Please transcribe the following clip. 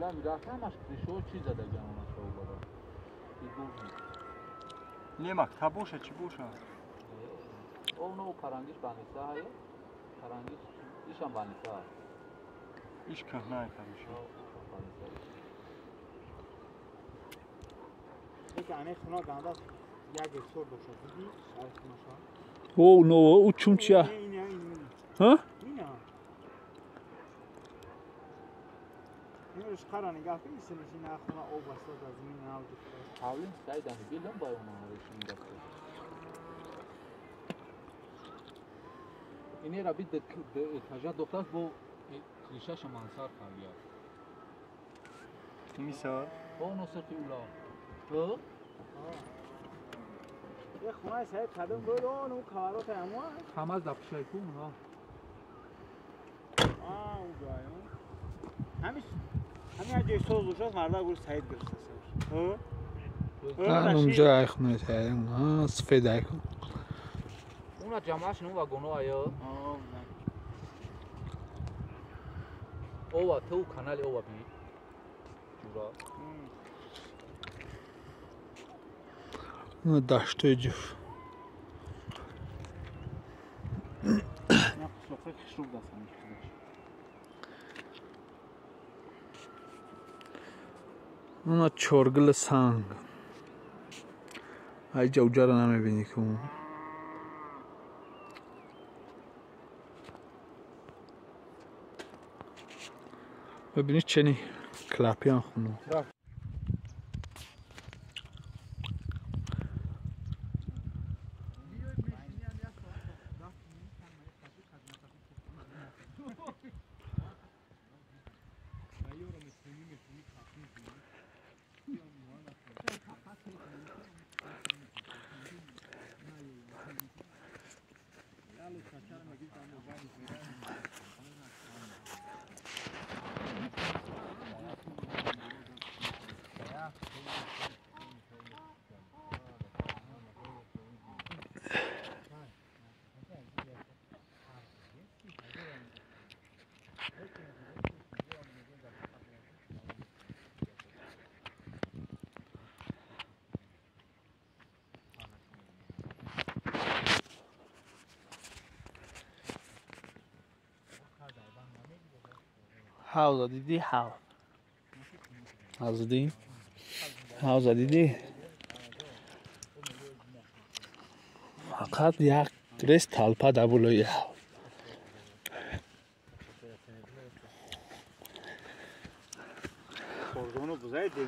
کلا میرفت همش شو چی زده گمون شو بابا لیمک تبوشه چی بوشه اونو پرانگیش بانیسه های پرانگیش ایشان بانیسه ایش که نه کاریشه یکی انه خونه گنده یک اکسور دوشه دیدی شاید خونه او نو او چوم چیه اینه ها اینه اینش قرار نگاه کنی سنشین خونه او بسته از زمین ناو دکتر حاولیم سعیدن بیلم با اونا روشون دکتر اینه را بید تجا دکتر با کلیشه شمانسار کاریار میسا او نصفی اولا یه خونه سعید قدم بود اون کارات همه همه از دفشه کن ها اون جایون همین اگه سوز دوشاست مرده گوش سعید گرسته من اونجا ای خونه سعید ها سفید ای کن اونا جمعش نو و گناه آیا او تو کانال او بی جورا اون داشته جف نه سفره خشروب دستم اونا چرگل سنگ ای جوجه رو نمیبینی که اون ببینی چنی کلاپیان خونو حوض دیدی حوض دیدی حوض دیدی فقط یک رست تلپه در بلوی حوض خوردونو بزای دیگه